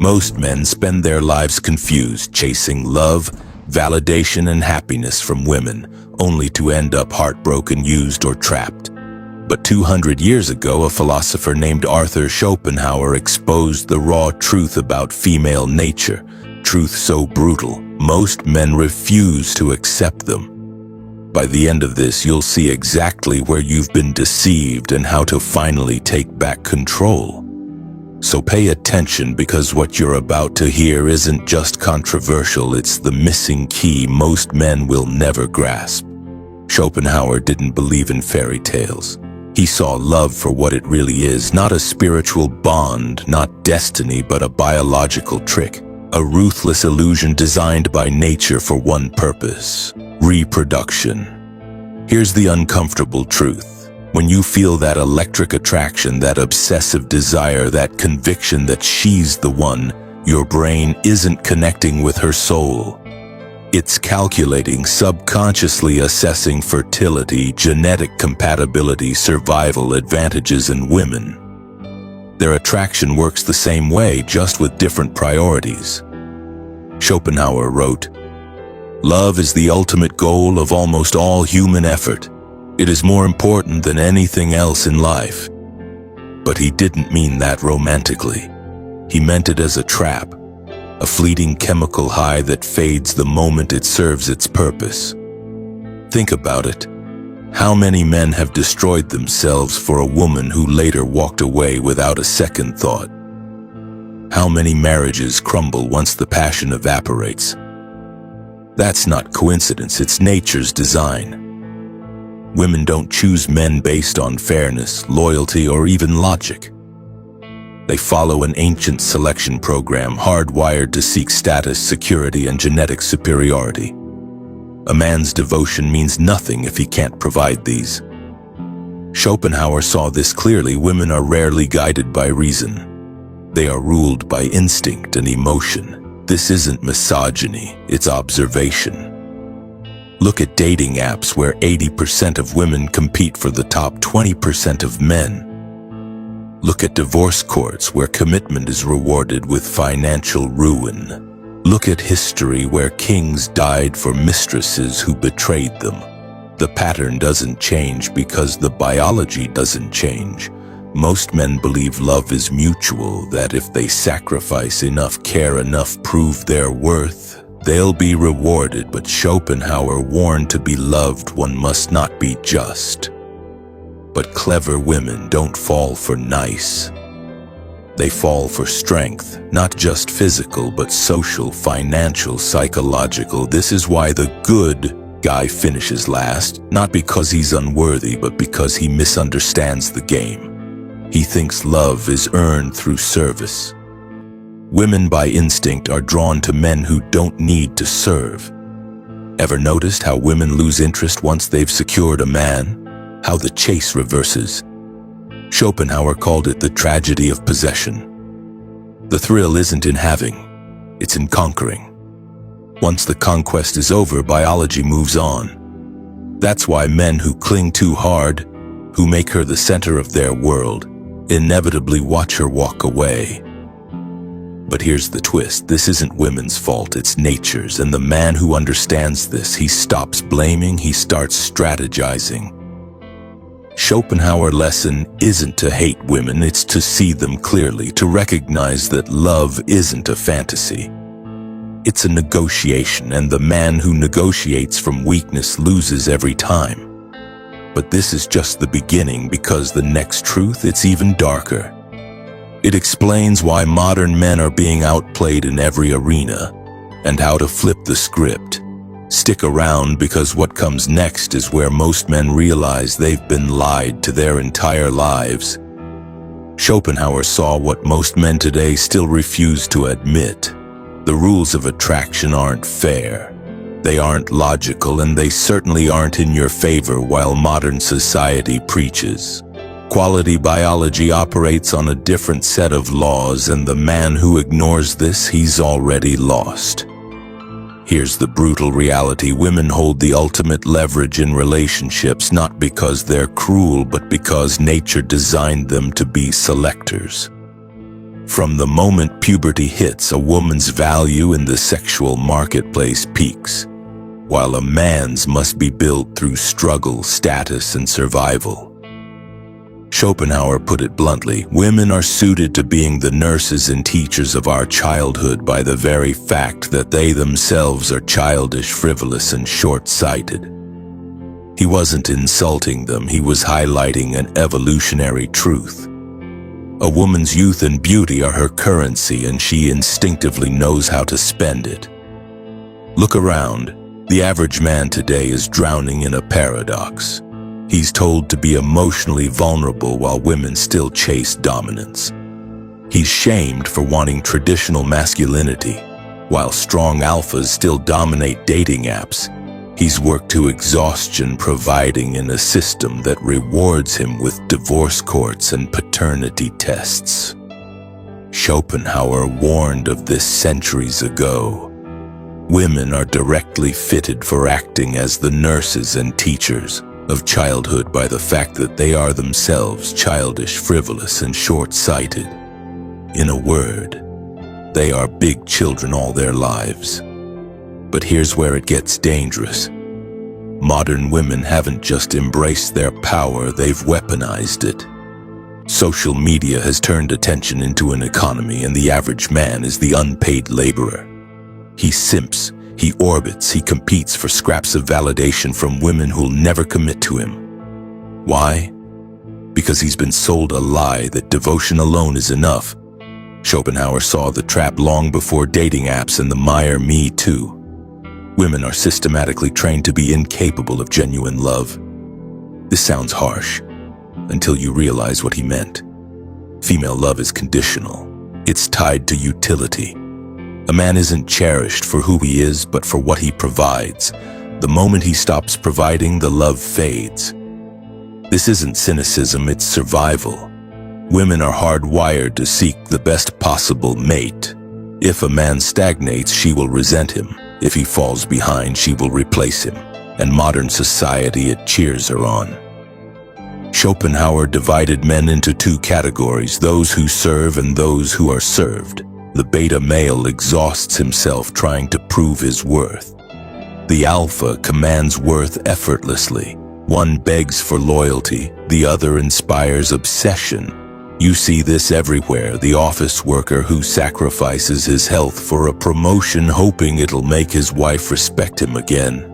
Most men spend their lives confused, chasing love, validation, and happiness from women, only to end up heartbroken, used, or trapped. But 200 years ago, a philosopher named Arthur Schopenhauer exposed the raw truth about female nature, truth so brutal, most men refuse to accept them. By the end of this, you'll see exactly where you've been deceived and how to finally take back control. So pay attention, because what you're about to hear isn't just controversial, it's the missing key most men will never grasp. Schopenhauer didn't believe in fairy tales. He saw love for what it really is, not a spiritual bond, not destiny, but a biological trick, a ruthless illusion designed by nature for one purpose: reproduction. Here's the uncomfortable truth. When you feel that electric attraction, that obsessive desire, that conviction that she's the one, your brain isn't connecting with her soul. It's calculating, subconsciously assessing fertility, genetic compatibility, survival advantages in women. Their attraction works the same way, just with different priorities. Schopenhauer wrote, "Love is the ultimate goal of almost all human effort. It is more important than anything else in life." But he didn't mean that romantically. He meant it as a trap, a fleeting chemical high that fades the moment it serves its purpose. Think about it. How many men have destroyed themselves for a woman who later walked away without a second thought? How many marriages crumble once the passion evaporates? That's not coincidence, it's nature's design. Women don't choose men based on fairness, loyalty, or even logic. They follow an ancient selection program hardwired to seek status, security, and genetic superiority. A man's devotion means nothing if he can't provide these. Schopenhauer saw this clearly. Women are rarely guided by reason. They are ruled by instinct and emotion. This isn't misogyny, it's observation. Look at dating apps where 80% of women compete for the top 20% of men. Look at divorce courts where commitment is rewarded with financial ruin. Look at history where kings died for mistresses who betrayed them. The pattern doesn't change because the biology doesn't change. Most men believe love is mutual, that if they sacrifice enough, care enough, prove their worth, they'll be rewarded. But Schopenhauer warned, to be loved, one must not be just. But clever women don't fall for nice. They fall for strength, not just physical, but social, financial, psychological. This is why the good guy finishes last, not because he's unworthy, but because he misunderstands the game. He thinks love is earned through service. Women by instinct are drawn to men who don't need to serve. Ever noticed how women lose interest once they've secured a man? How the chase reverses? Schopenhauer called it the tragedy of possession. The thrill isn't in having, it's in conquering. Once the conquest is over, biology moves on. That's why men who cling too hard, who make her the center of their world, inevitably watch her walk away. But here's the twist. This isn't women's fault, it's nature's. And the man who understands this, he stops blaming, he starts strategizing. Schopenhauer's lesson isn't to hate women, it's to see them clearly, to recognize that love isn't a fantasy. It's a negotiation, and the man who negotiates from weakness loses every time. But this is just the beginning, because the next truth, it's even darker. It explains why modern men are being outplayed in every arena, and how to flip the script. Stick around, because what comes next is where most men realize they've been lied to their entire lives. Schopenhauer saw what most men today still refuse to admit. The rules of attraction aren't fair. They aren't logical, and they certainly aren't in your favor while modern society preaches. Quality biology operates on a different set of laws, and the man who ignores this, he's already lost. Here's the brutal reality. Women hold the ultimate leverage in relationships, not because they're cruel, but because nature designed them to be selectors. From the moment puberty hits, a woman's value in the sexual marketplace peaks, while a man's must be built through struggle, status, and survival. Schopenhauer put it bluntly, women are suited to being the nurses and teachers of our childhood by the very fact that they themselves are childish, frivolous, and short-sighted. He wasn't insulting them, he was highlighting an evolutionary truth. A woman's youth and beauty are her currency, and she instinctively knows how to spend it. Look around. The average man today is drowning in a paradox. He's told to be emotionally vulnerable while women still chase dominance. He's shamed for wanting traditional masculinity, while strong alphas still dominate dating apps. He's worked to exhaustion providing in a system that rewards him with divorce courts and paternity tests. Schopenhauer warned of this centuries ago. Women are directly fitted for acting as the nurses and teachers of childhood by the fact that they are themselves childish, frivolous, and short-sighted. In a word, they are big children all their lives. But here's where it gets dangerous. Modern women haven't just embraced their power, they've weaponized it. Social media has turned attention into an economy, and the average man is the unpaid laborer. He simps, he orbits, he competes for scraps of validation from women who'll never commit to him. Why? Because he's been sold a lie that devotion alone is enough. Schopenhauer saw the trap long before dating apps and the mire Me Too. Women are systematically trained to be incapable of genuine love. This sounds harsh, until you realize what he meant. Female love is conditional. It's tied to utility. A man isn't cherished for who he is, but for what he provides. The moment he stops providing, the love fades. This isn't cynicism, it's survival. Women are hardwired to seek the best possible mate. If a man stagnates, she will resent him. If he falls behind, she will replace him. And modern society, it cheers her on. Schopenhauer divided men into two categories, those who serve and those who are served. The beta male exhausts himself trying to prove his worth. The alpha commands worth effortlessly. One begs for loyalty, the other inspires obsession. You see this everywhere, the office worker who sacrifices his health for a promotion hoping it'll make his wife respect him again.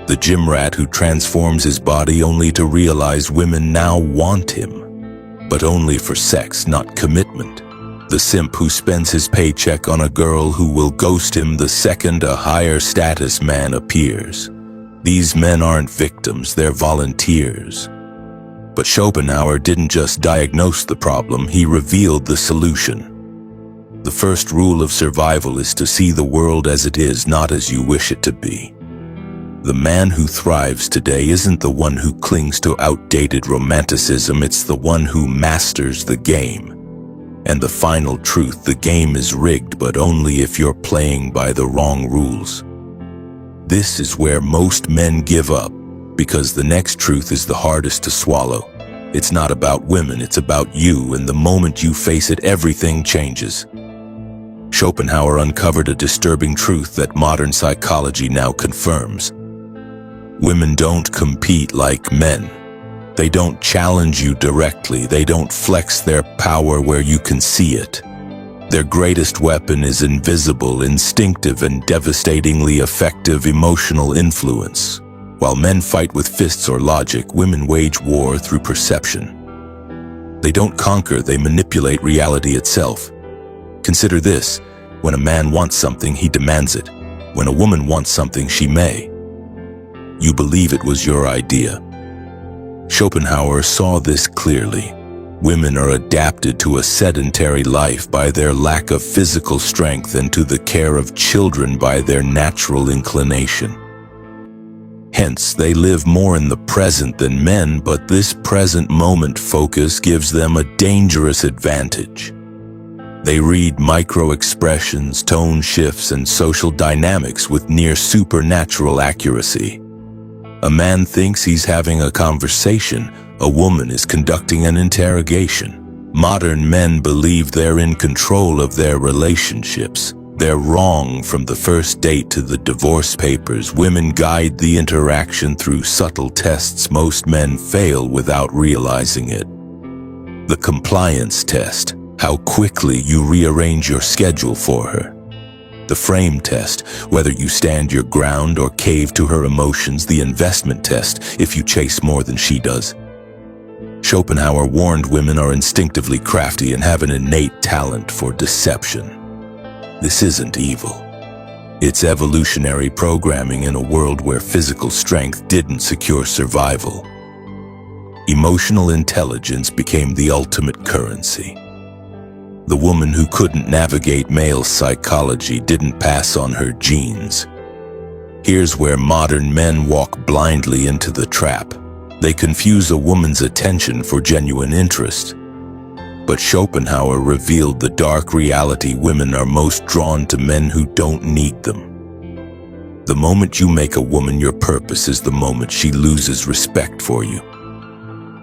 The gym rat who transforms his body only to realize women now want him, but only for sex, not commitment. The simp who spends his paycheck on a girl who will ghost him the second a higher status man appears. These men aren't victims, they're volunteers. But Schopenhauer didn't just diagnose the problem, he revealed the solution. The first rule of survival is to see the world as it is, not as you wish it to be. The man who thrives today isn't the one who clings to outdated romanticism, it's the one who masters the game. And the final truth, the game is rigged, but only if you're playing by the wrong rules. This is where most men give up, because the next truth is the hardest to swallow. It's not about women, it's about you, and the moment you face it, everything changes. Schopenhauer uncovered a disturbing truth that modern psychology now confirms. Women don't compete like men. They don't challenge you directly, they don't flex their power where you can see it. Their greatest weapon is invisible, instinctive, and devastatingly effective emotional influence. While men fight with fists or logic, women wage war through perception. They don't conquer, they manipulate reality itself. Consider this: when a man wants something, he demands it. When a woman wants something, she may. You believe it was your idea. Schopenhauer saw this clearly. Women are adapted to a sedentary life by their lack of physical strength and to the care of children by their natural inclination. Hence, they live more in the present than men, but this present moment focus gives them a dangerous advantage. They read micro-expressions, tone shifts, and social dynamics with near supernatural accuracy. A man thinks he's having a conversation, a woman is conducting an interrogation. Modern men believe they're in control of their relationships. They're wrong from the first date to the divorce papers. Women guide the interaction through subtle tests most men fail without realizing it. The compliance test, how quickly you rearrange your schedule for her. The frame test, whether you stand your ground or cave to her emotions. The investment test, if you chase more than she does. Schopenhauer warned women are instinctively crafty and have an innate talent for deception. This isn't evil. It's evolutionary programming in a world where physical strength didn't secure survival. Emotional intelligence became the ultimate currency. The woman who couldn't navigate male psychology didn't pass on her genes. Here's where modern men walk blindly into the trap. They confuse a woman's attention for genuine interest. But Schopenhauer revealed the dark reality: women are most drawn to men who don't need them. The moment you make a woman your purpose is the moment she loses respect for you.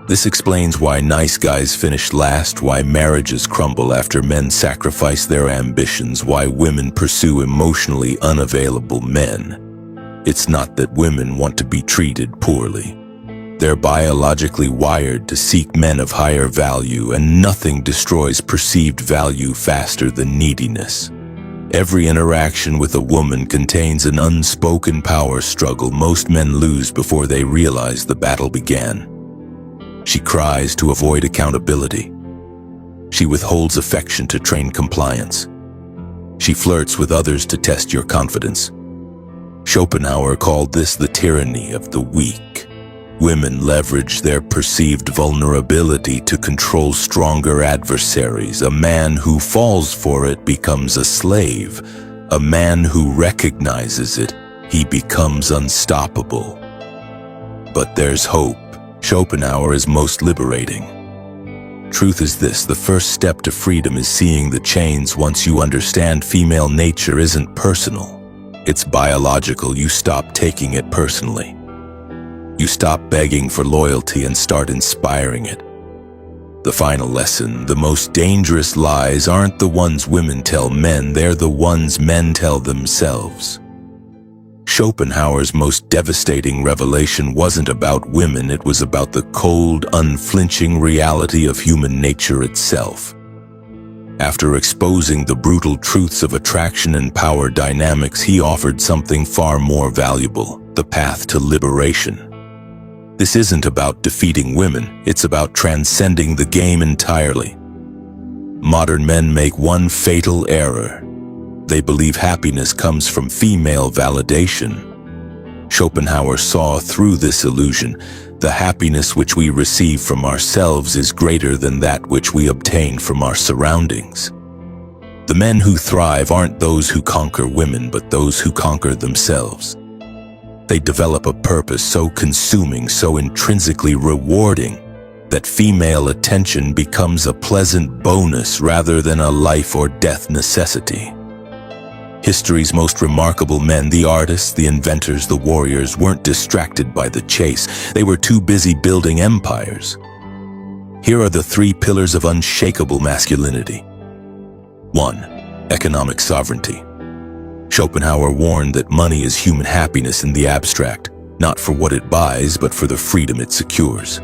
This explains why nice guys finish last, why marriages crumble after men sacrifice their ambitions, why women pursue emotionally unavailable men. It's not that women want to be treated poorly. They're biologically wired to seek men of higher value, and nothing destroys perceived value faster than neediness. Every interaction with a woman contains an unspoken power struggle most men lose before they realize the battle began. She cries to avoid accountability. She withholds affection to train compliance. She flirts with others to test your confidence. Schopenhauer called this the tyranny of the weak. Women leverage their perceived vulnerability to control stronger adversaries. A man who falls for it becomes a slave. A man who recognizes it, he becomes unstoppable. But there's hope. Schopenhauer is most liberating. Truth is this: the first step to freedom is seeing the chains. Once you understand female nature isn't personal, it's biological, you stop taking it personally. You stop begging for loyalty and start inspiring it. The final lesson: the most dangerous lies aren't the ones women tell men, they're the ones men tell themselves. Schopenhauer's most devastating revelation wasn't about women, it was about the cold, unflinching reality of human nature itself. After exposing the brutal truths of attraction and power dynamics, he offered something far more valuable: the path to liberation. This isn't about defeating women, it's about transcending the game entirely. Modern men make one fatal error. They believe happiness comes from female validation. Schopenhauer saw through this illusion. The happiness which we receive from ourselves is greater than that which we obtain from our surroundings. The men who thrive aren't those who conquer women, but those who conquer themselves. They develop a purpose so consuming, so intrinsically rewarding, that female attention becomes a pleasant bonus rather than a life or death necessity. History's most remarkable men, the artists, the inventors, the warriors, weren't distracted by the chase. They were too busy building empires. Here are the 3 pillars of unshakable masculinity. 1. Economic sovereignty. Schopenhauer warned that money is human happiness in the abstract, not for what it buys, but for the freedom it secures.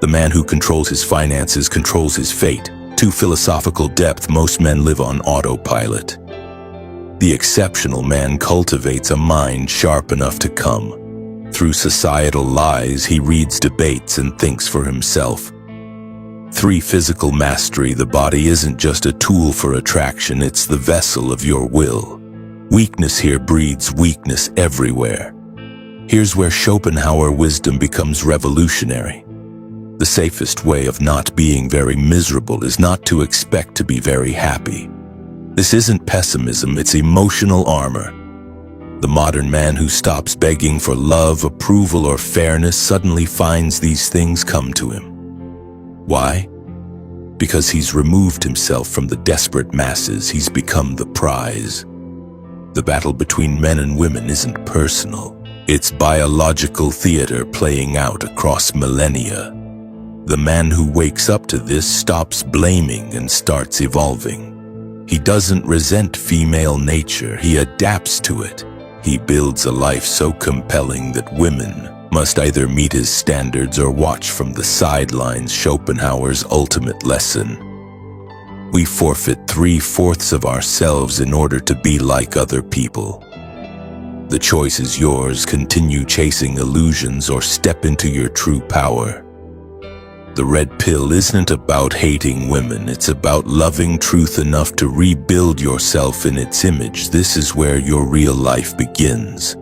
The man who controls his finances controls his fate. To philosophical depth, most men live on autopilot. The exceptional man cultivates a mind sharp enough to come. Through societal lies, he reads debates and thinks for himself. 3. Physical mastery. The body isn't just a tool for attraction, it's the vessel of your will. Weakness here breeds weakness everywhere. Here's where Schopenhauer wisdom becomes revolutionary. The safest way of not being very miserable is not to expect to be very happy. This isn't pessimism, it's emotional armor. The modern man who stops begging for love, approval, or fairness suddenly finds these things come to him. Why? Because he's removed himself from the desperate masses, he's become the prize. The battle between men and women isn't personal. It's biological theater playing out across millennia. The man who wakes up to this stops blaming and starts evolving. He doesn't resent female nature, he adapts to it. He builds a life so compelling that women must either meet his standards or watch from the sidelines. Schopenhauer's ultimate lesson. We forfeit 3/4 of ourselves in order to be like other people. The choice is yours. Continue chasing illusions or step into your true power. The red pill isn't about hating women, it's about loving truth enough to rebuild yourself in its image. This is where your real life begins.